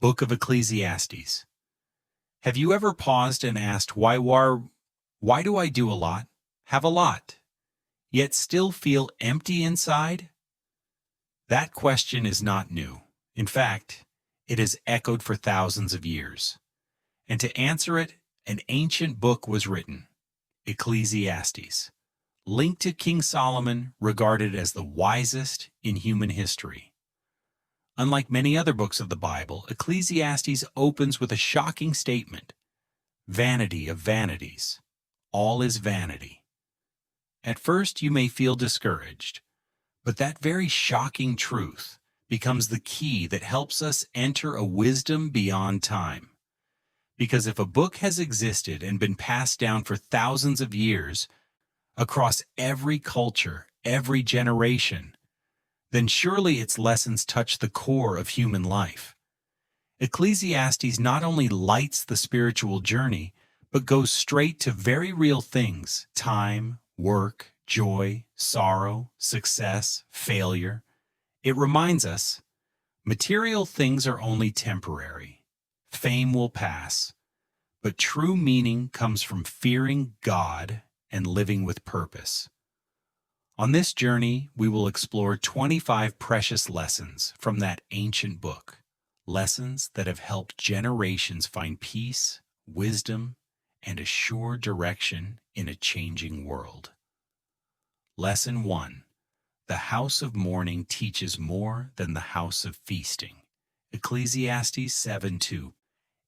Book of Ecclesiastes. Have you ever paused and asked, why do I do a lot, have a lot, yet still feel empty inside? That question is not new. In fact, it has echoed for thousands of years. And to answer it, an ancient book was written, Ecclesiastes, linked to King Solomon, regarded as the wisest in human history. Unlike many other books of the Bible, Ecclesiastes opens with a shocking statement: vanity of vanities. All is vanity. At first you may feel discouraged, but that very shocking truth becomes the key that helps us enter a wisdom beyond time. Because if a book has existed and been passed down for thousands of years, across every culture, every generation, then surely its lessons touch the core of human life. Ecclesiastes not only lights the spiritual journey, but goes straight to very real things: time, work, joy, sorrow, success, failure. It reminds us, material things are only temporary. Fame will pass, but true meaning comes from fearing God and living with purpose. On this journey, we will explore 25 precious lessons from that ancient book, lessons that have helped generations find peace, wisdom, and a sure direction in a changing world. Lesson 1. The house of mourning teaches more than the house of feasting. Ecclesiastes 7:2.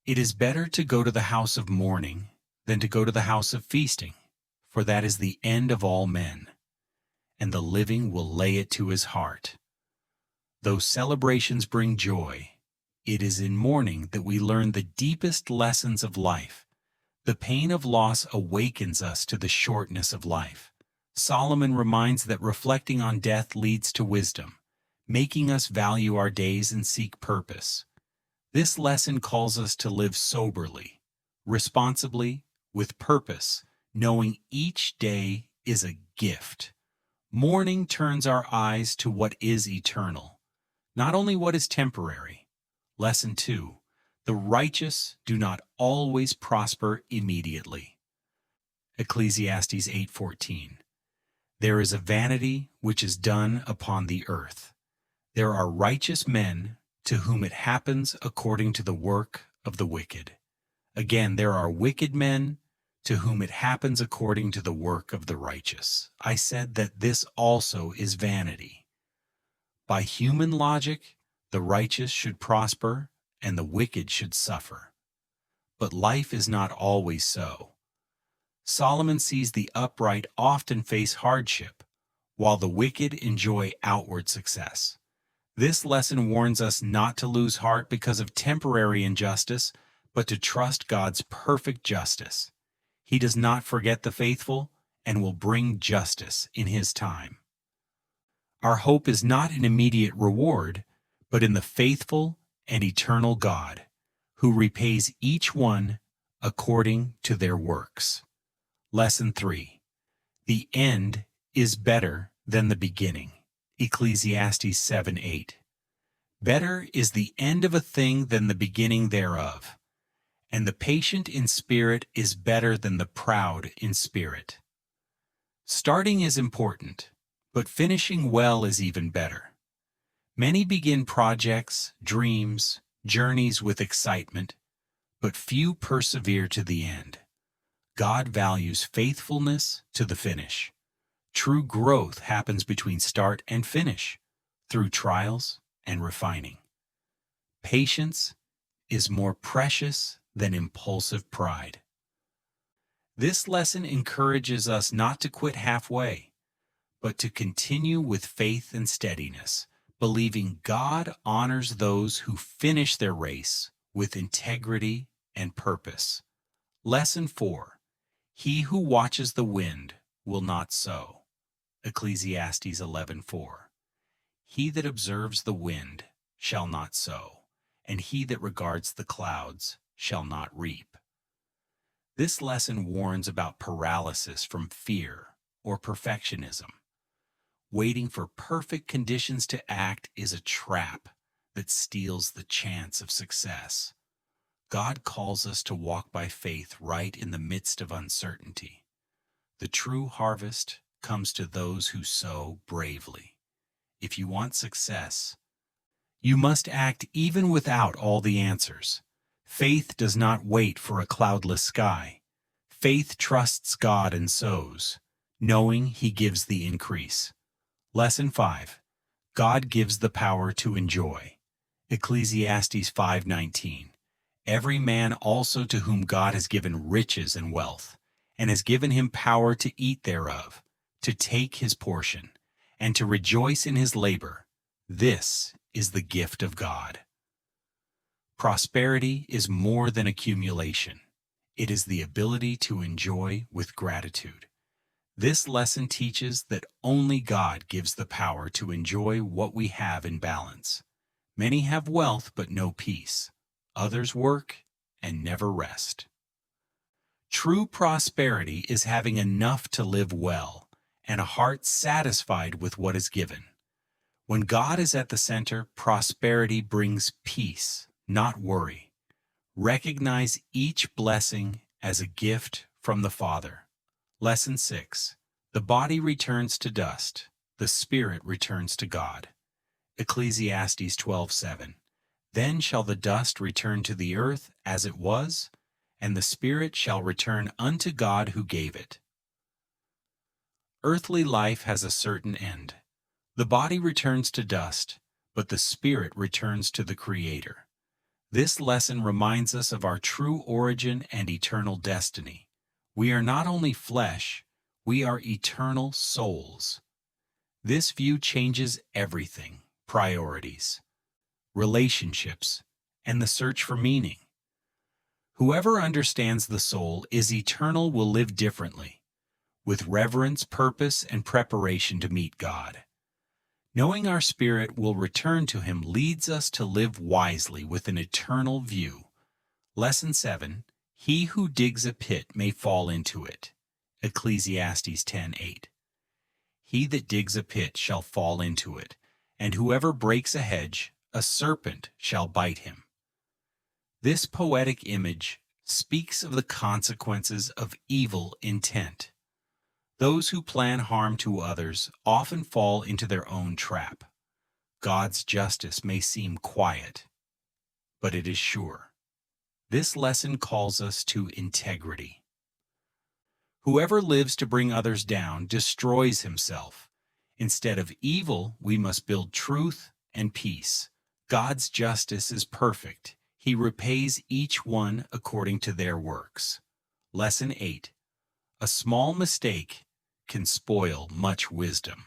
It is better to go to the house of mourning than to go to the house of feasting, for that is the end of all men, and the living will lay it to his heart. Though celebrations bring joy, it is in mourning that we learn the deepest lessons of life. The pain of loss awakens us to the shortness of life. Solomon reminds that reflecting on death leads to wisdom, making us value our days and seek purpose. This lesson calls us to live soberly, responsibly, with purpose, knowing each day is a gift. Mourning turns our eyes to what is eternal, not only what is temporary. Lesson 2. The righteous do not always prosper immediately. Ecclesiastes 8:14. There is a vanity which is done upon the earth. There are righteous men to whom it happens according to the work of the wicked. Again, there are wicked men to whom it happens according to the work of the righteous. I said that this also is vanity. By human logic, the righteous should prosper and the wicked should suffer. But life is not always so. Solomon sees the upright often face hardship, while the wicked enjoy outward success. This lesson warns us not to lose heart because of temporary injustice, but to trust God's perfect justice. He does not forget the faithful and will bring justice in His time. Our hope is not in immediate reward, but in the faithful and eternal God, who repays each one according to their works. Lesson 3. The end is better than the beginning. Ecclesiastes 7:8. Better is the end of a thing than the beginning thereof, and the patient in spirit is better than the proud in spirit. Starting is important, but finishing well is even better. Many begin projects, dreams, journeys with excitement, but few persevere to the end. God values faithfulness to the finish. True growth happens between start and finish, through trials and refining. Patience is more precious than impulsive pride. This lesson encourages us not to quit halfway, but to continue with faith and steadiness, believing God honors those who finish their race with integrity and purpose. Lesson 4. He who watches the wind will not sow. Ecclesiastes 11:4. He that observes the wind shall not sow, and he that regards the clouds shall not reap. This lesson warns about paralysis from fear or perfectionism. Waiting for perfect conditions to act is a trap that steals the chance of success. God calls us to walk by faith right in the midst of uncertainty. The true harvest comes to those who sow bravely. If you want success, you must act even without all the answers. Faith does not wait for a cloudless sky. Faith trusts God and sows, knowing He gives the increase. Lesson 5. God gives the power to enjoy. Ecclesiastes 5:19. Every man also to whom God has given riches and wealth, and has given him power to eat thereof, to take his portion, and to rejoice in his labor, this is the gift of God. Prosperity is more than accumulation. It is the ability to enjoy with gratitude. This lesson teaches that only God gives the power to enjoy what we have in balance. Many have wealth but no peace. Others work and never rest. True prosperity is having enough to live well and a heart satisfied with what is given. When God is at the center, prosperity brings peace, not worry. Recognize each blessing as a gift from the Father. Lesson 6. The body returns to dust, the spirit returns to God. Ecclesiastes 12:7. Then shall the dust return to the earth as it was, and the spirit shall return unto God who gave it. Earthly life has a certain end. The body returns to dust, but the spirit returns to the Creator. This lesson reminds us of our true origin and eternal destiny. We are not only flesh, we are eternal souls. This view changes everything: priorities, relationships, and the search for meaning. Whoever understands the soul is eternal will live differently, with reverence, purpose, and preparation to meet God. Knowing our spirit will return to Him leads us to live wisely with an eternal view. Lesson 7. He who digs a pit may fall into it. Ecclesiastes 10:8. He that digs a pit shall fall into it, and whoever breaks a hedge, a serpent shall bite him. This poetic image speaks of the consequences of evil intent. Those who plan harm to others often fall into their own trap. God's justice may seem quiet, but it is sure. This lesson calls us to integrity. Whoever lives to bring others down destroys himself. Instead of evil, we must build truth and peace. God's justice is perfect. He repays each one according to their works. Lesson 8. A small mistake can spoil much wisdom.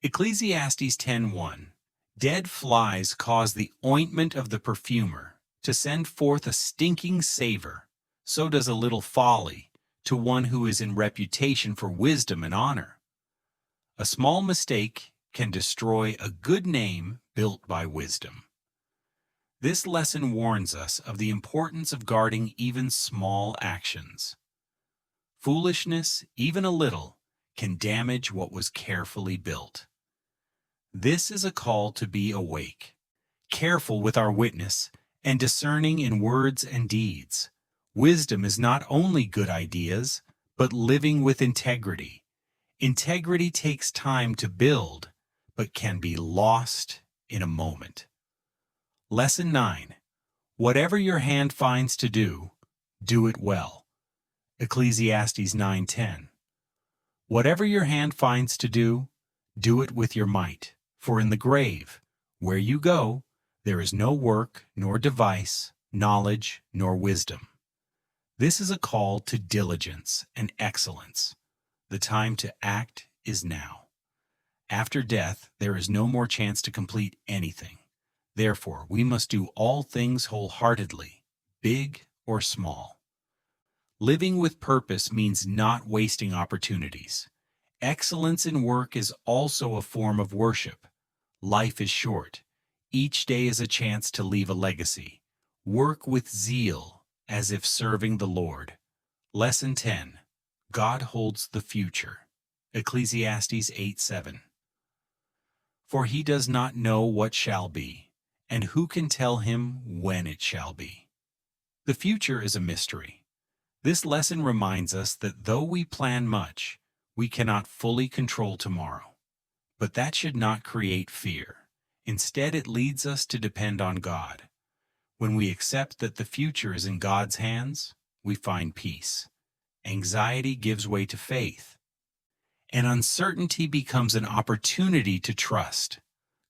Ecclesiastes 10:1. Dead flies cause the ointment of the perfumer to send forth a stinking savor. So does a little folly to one who is in reputation for wisdom and honor. A small mistake can destroy a good name built by wisdom. This lesson warns us of the importance of guarding even small actions. Foolishness, even a little, can damage what was carefully built. This is a call to be awake, careful with our witness, and discerning in words and deeds. Wisdom is not only good ideas, but living with integrity. Integrity takes time to build, but can be lost in a moment. Lesson 9. Whatever your hand finds to do, do it well. Ecclesiastes 9:10. Whatever your hand finds to do it with your might. For in the grave, where you go, there is no work, nor device, knowledge, nor wisdom. This is a call to diligence and excellence. The time to act is now. After death, there is no more chance to complete anything. Therefore, we must do all things wholeheartedly, big or small. Living with purpose means not wasting opportunities. Excellence in work is also a form of worship. Life is short. Each day is a chance to leave a legacy. Work with zeal, as if serving the Lord. Lesson 10. God holds the future. Ecclesiastes 8:7. For he does not know what shall be, and who can tell him when it shall be? The future is a mystery. This lesson reminds us that though we plan much, we cannot fully control tomorrow. But that should not create fear. Instead, it leads us to depend on God. When we accept that the future is in God's hands, we find peace. Anxiety gives way to faith, and uncertainty becomes an opportunity to trust.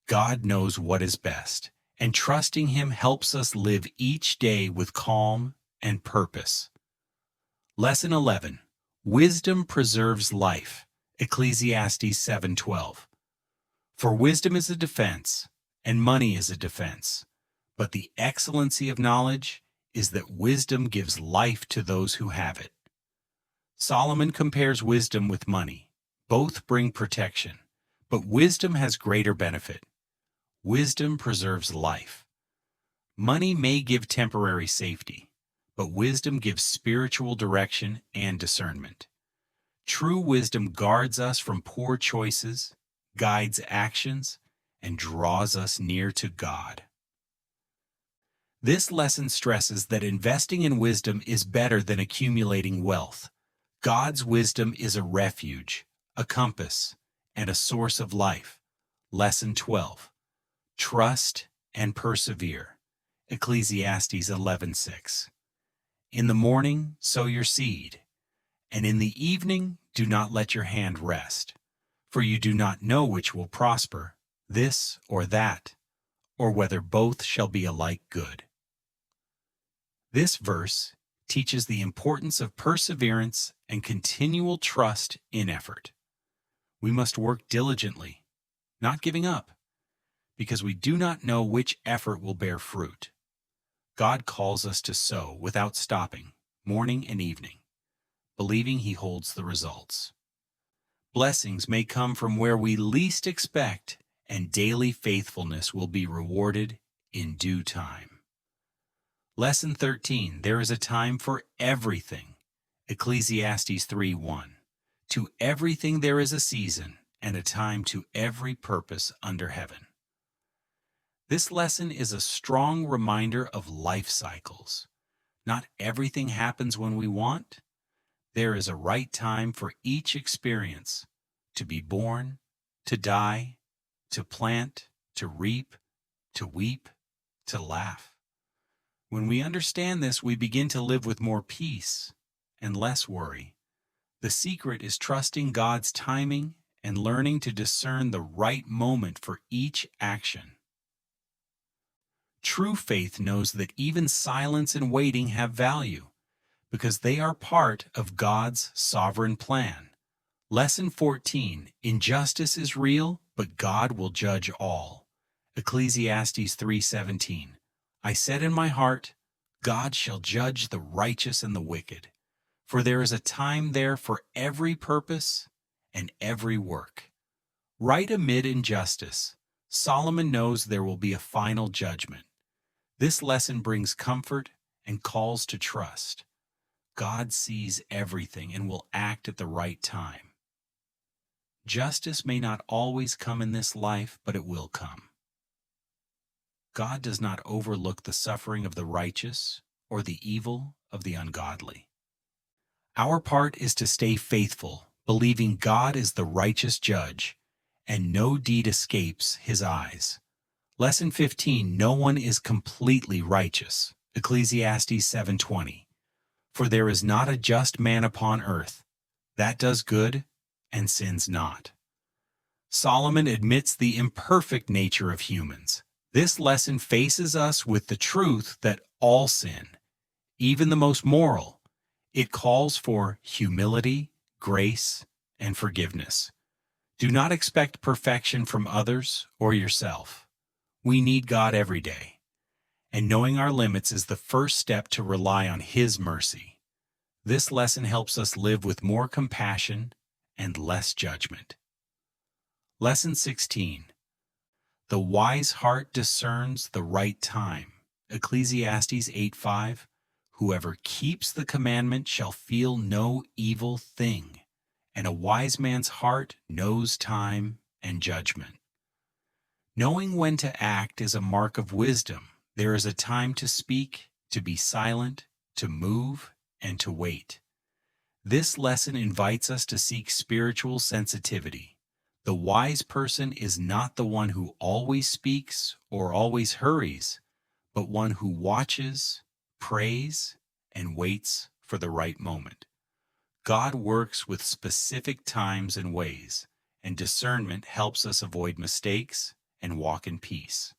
God knows what is best, and trusting Him helps us live each day with calm and purpose. Lesson 11. Wisdom preserves life. Ecclesiastes 7:12. For wisdom is a defense, and money is a defense. But the excellency of knowledge is that wisdom gives life to those who have it. Solomon compares wisdom with money. Both bring protection, but wisdom has greater benefit. Wisdom preserves life. Money may give temporary safety, but wisdom gives spiritual direction and discernment. True wisdom guards us from poor choices, guides actions, and draws us near to God. This lesson stresses that investing in wisdom is better than accumulating wealth. God's wisdom is a refuge, a compass, and a source of life. Lesson 12. Trust and persevere. Ecclesiastes 11:6. In the morning sow your seed, and in the evening do not let your hand rest, for you do not know which will prosper, this or that, or whether both shall be alike good. This verse teaches the importance of perseverance and continual trust in effort. We must work diligently, not giving up, because we do not know which effort will bear fruit. God calls us to sow without stopping, morning and evening, believing He holds the results. Blessings may come from where we least expect, and daily faithfulness will be rewarded in due time. Lesson 13. There is a time for everything. Ecclesiastes 3:1. To everything there is a season, and a time to every purpose under heaven. This lesson is a strong reminder of life cycles. Not everything happens when we want. There is a right time for each experience: to be born, to die, to plant, to reap, to weep, to laugh. When we understand this, we begin to live with more peace and less worry. The secret is trusting God's timing and learning to discern the right moment for each action. True faith knows that even silence and waiting have value, because they are part of God's sovereign plan. Lesson 14. Injustice is real, but God will judge all. Ecclesiastes 3:17. I said in my heart, God shall judge the righteous and the wicked, for there is a time there for every purpose and every work. Right amid injustice, Solomon knows there will be a final judgment. This lesson brings comfort and calls to trust. God sees everything and will act at the right time. Justice may not always come in this life, but it will come. God does not overlook the suffering of the righteous or the evil of the ungodly. Our part is to stay faithful, believing God is the righteous judge, and no deed escapes His eyes. Lesson 15. No one is completely righteous. Ecclesiastes 7:20. For there is not a just man upon earth that does good and sins not. Solomon admits the imperfect nature of humans. This lesson faces us with the truth that all sin, even the most moral. It calls for humility, grace, and forgiveness. Do not expect perfection from others or yourself. We need God every day, and knowing our limits is the first step to rely on His mercy. This lesson helps us live with more compassion and less judgment. Lesson 16. The wise heart discerns the right time. Ecclesiastes 8:5. Whoever keeps the commandment shall feel no evil thing, and a wise man's heart knows time and judgment. Knowing when to act is a mark of wisdom. There is a time to speak, to be silent, to move, and to wait. This lesson invites us to seek spiritual sensitivity. The wise person is not the one who always speaks or always hurries, but one who watches, prays, and waits for the right moment. God works with specific times and ways, and discernment helps us avoid mistakes and walk in peace.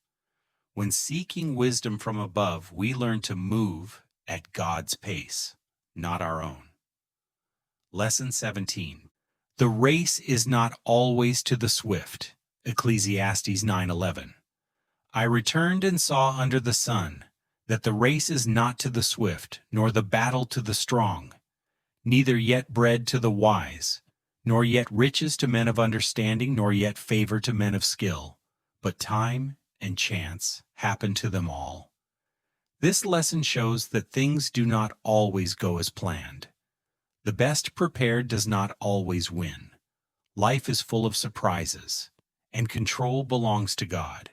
When seeking wisdom from above, we learn to move at God's pace, not our own. Lesson 17. The race is not always to the swift. Ecclesiastes 9:11. I returned and saw under the sun that the race is not to the swift, nor the battle to the strong, neither yet bread to the wise, nor yet riches to men of understanding, nor yet favor to men of skill, but time and chance happen to them all. This lesson shows that things do not always go as planned. The best prepared does not always win. Life is full of surprises, and control belongs to God.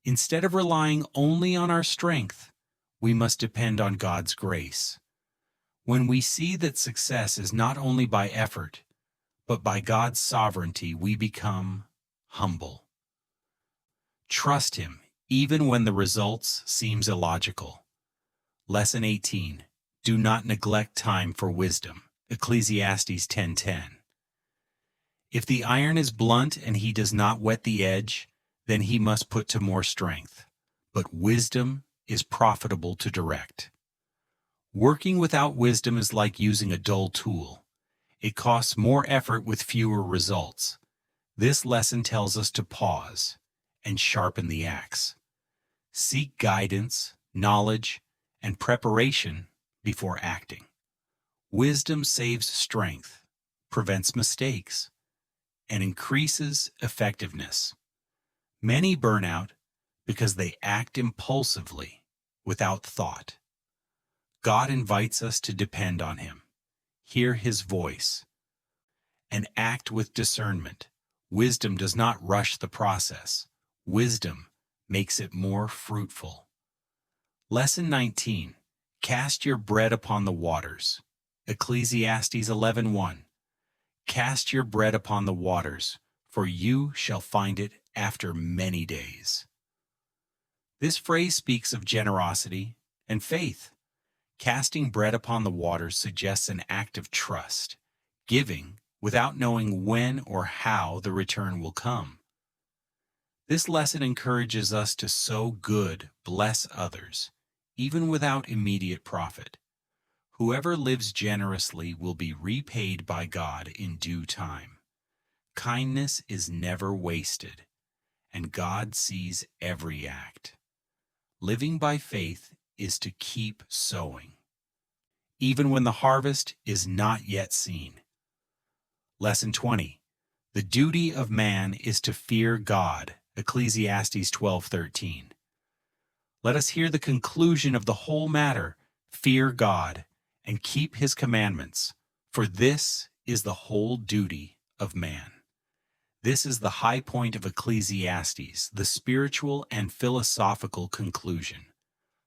Instead of relying only on our strength, we must depend on God's grace. When we see that success is not only by effort, but by God's sovereignty, we become humble. Trust Him, even when the results seems illogical. Lesson 18. Do not neglect time for wisdom. Ecclesiastes 10:10. If the iron is blunt and he does not whet the edge, then he must put to more strength. But wisdom is profitable to direct. Working without wisdom is like using a dull tool. It costs more effort with fewer results. This lesson tells us to pause and sharpen the axe. Seek guidance, knowledge, and preparation before acting. Wisdom saves strength, prevents mistakes, and increases effectiveness. Many burn out because they act impulsively, without thought. God invites us to depend on Him, hear His voice, and act with discernment. Wisdom does not rush the process. Wisdom makes it more fruitful. Lesson 19. Cast your bread upon the waters. Ecclesiastes 11:1. Cast your bread upon the waters, for you shall find it after many days. This phrase speaks of generosity and faith. Casting bread upon the waters suggests an act of trust, giving without knowing when or how the return will come. This lesson encourages us to sow good, bless others, even without immediate profit. Whoever lives generously will be repaid by God in due time. Kindness is never wasted, and God sees every act. Living by faith is to keep sowing, even when the harvest is not yet seen. Lesson 20. The duty of man is to fear God. Ecclesiastes 12:13. Let us hear the conclusion of the whole matter. Fear God and keep His commandments, for this is the whole duty of man. This is the high point of Ecclesiastes, the spiritual and philosophical conclusion.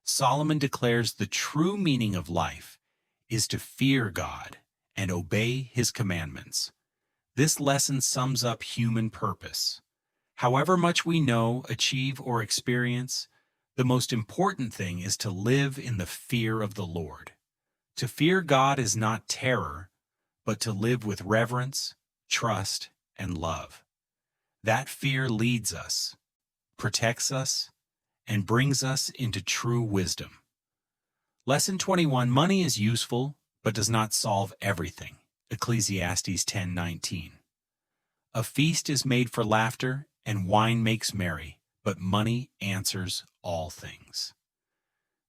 Solomon declares the true meaning of life is to fear God and obey His commandments. This lesson sums up human purpose. However much we know, achieve, or experience, the most important thing is to live in the fear of the Lord. To fear God is not terror, but to live with reverence, trust, and love. That fear leads us, protects us, and brings us into true wisdom. Lesson 21. Money is useful, but does not solve everything. Ecclesiastes 10:19. A feast is made for laughter, and wine makes merry, but money answers all things.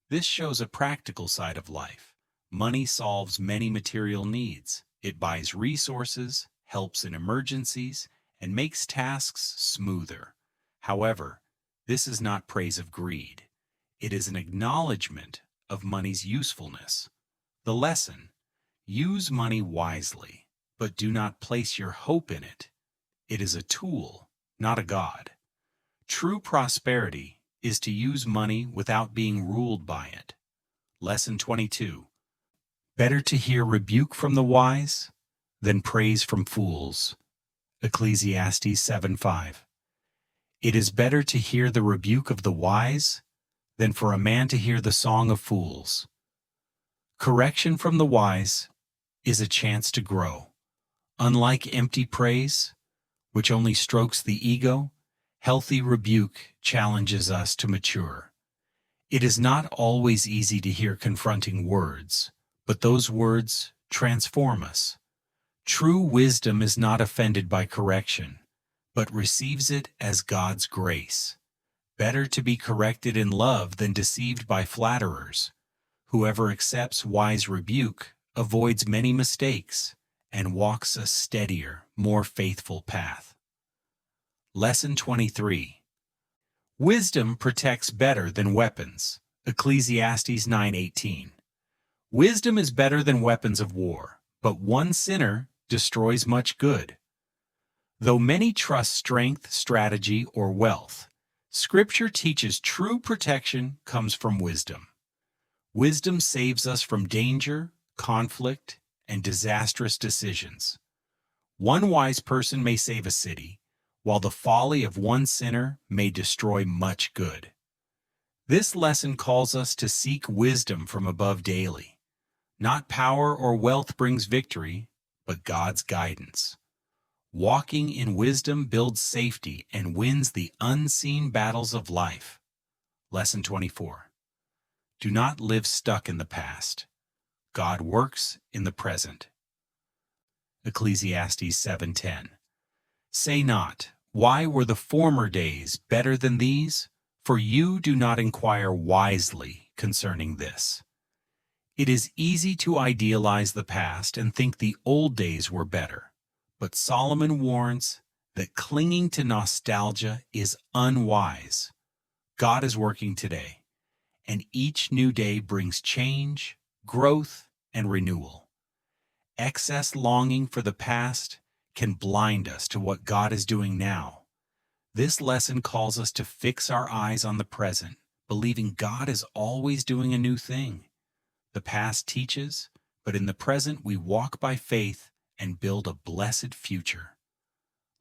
This shows a practical side of life. Money solves many material needs. It buys resources, helps in emergencies, and makes tasks smoother. However, this is not praise of greed. It is an acknowledgement of money's usefulness. The lesson: use money wisely, but do not place your hope in it. It is a tool, not a god. True prosperity is to use money without being ruled by it. Lesson 22. Better to hear rebuke from the wise than praise from fools. Ecclesiastes 7:5. It is better to hear the rebuke of the wise than for a man to hear the song of fools. Correction from the wise is a chance to grow. Unlike empty praise, which only strokes the ego, healthy rebuke challenges us to mature. It is not always easy to hear confronting words, but those words transform us. True wisdom is not offended by correction, but receives it as God's grace. Better to be corrected in love than deceived by flatterers. Whoever accepts wise rebuke avoids many mistakes and walks a steadier, more faithful path. Lesson 23. Wisdom protects better than weapons. Ecclesiastes 9:18. Wisdom is better than weapons of war, but one sinner destroys much good. Though many trust strength, strategy, or wealth, Scripture teaches true protection comes from wisdom. Wisdom saves us from danger, conflict, and disastrous decisions. One wise person may save a city, while the folly of one sinner may destroy much good. This lesson calls us to seek wisdom from above daily. Not power or wealth brings victory, but God's guidance. Walking in wisdom builds safety and wins the unseen battles of life. Lesson 24. Do not live stuck in the past. God works in the present. Ecclesiastes 7:10. Say not, why were the former days better than these? For you do not inquire wisely concerning this. It is easy to idealize the past and think the old days were better, but Solomon warns that clinging to nostalgia is unwise. God is working today, and each new day brings change, growth, and renewal. Excess longing for the past can blind us to what God is doing now. This lesson calls us to fix our eyes on the present, believing God is always doing a new thing. The past teaches, but in the present we walk by faith and build a blessed future.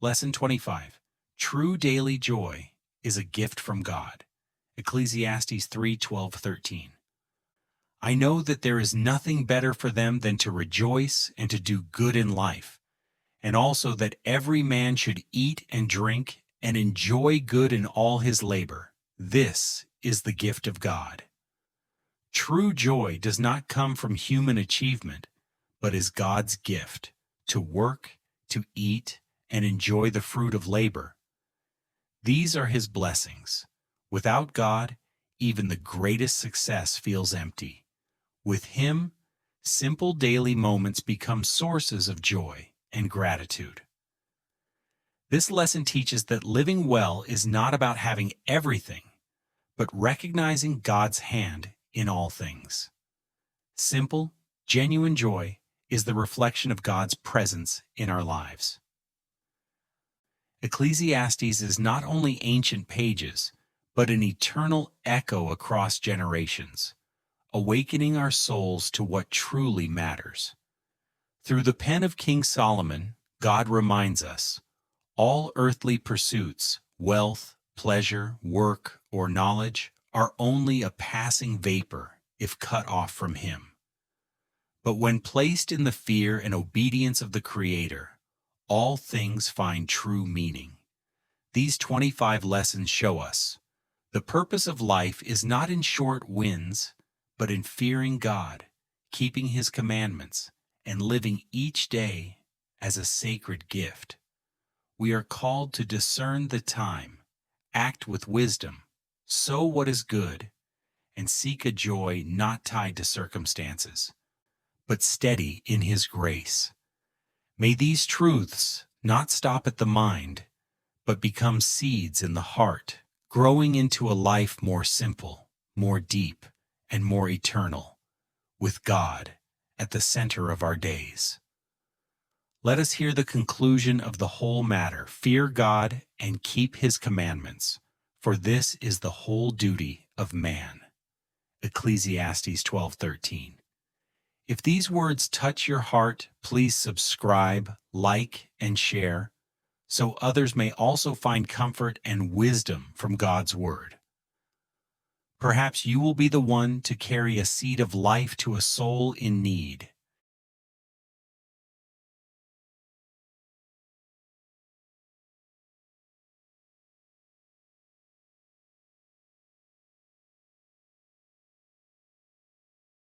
Lesson 25. True daily joy is a gift from God. Ecclesiastes 3:12-13. I know that there is nothing better for them than to rejoice and to do good in life, and also that every man should eat and drink and enjoy good in all his labor. This is the gift of God. True joy does not come from human achievement, but is God's gift, to work, to eat, and enjoy the fruit of labor. These are His blessings. Without God, even the greatest success feels empty. With Him, simple daily moments become sources of joy and gratitude. This lesson teaches that living well is not about having everything, but recognizing God's hand in all things. Simple, genuine joy is the reflection of God's presence in our lives. Ecclesiastes is not only ancient pages, but an eternal echo across generations, awakening our souls to what truly matters. Through the pen of King Solomon, God reminds us, all earthly pursuits, wealth, pleasure, work, or knowledge, are only a passing vapor if cut off from Him. But when placed in the fear and obedience of the Creator, all things find true meaning. These 25 lessons show us the purpose of life is not in short wins, but in fearing God, keeping His commandments, and living each day as a sacred gift. We are called to discern the time, act with wisdom, sow what is good, and seek a joy not tied to circumstances, but steady in His grace. May these truths not stop at the mind, but become seeds in the heart, growing into a life more simple, more deep, and more eternal, with God at the center of our days. Let us hear the conclusion of the whole matter. Fear God and keep His commandments. for this is the whole duty of man. Ecclesiastes 12:13. If these words touch your heart, please subscribe, like, and share, so others may also find comfort and wisdom from God's Word. Perhaps you will be the one to carry a seed of life to a soul in need.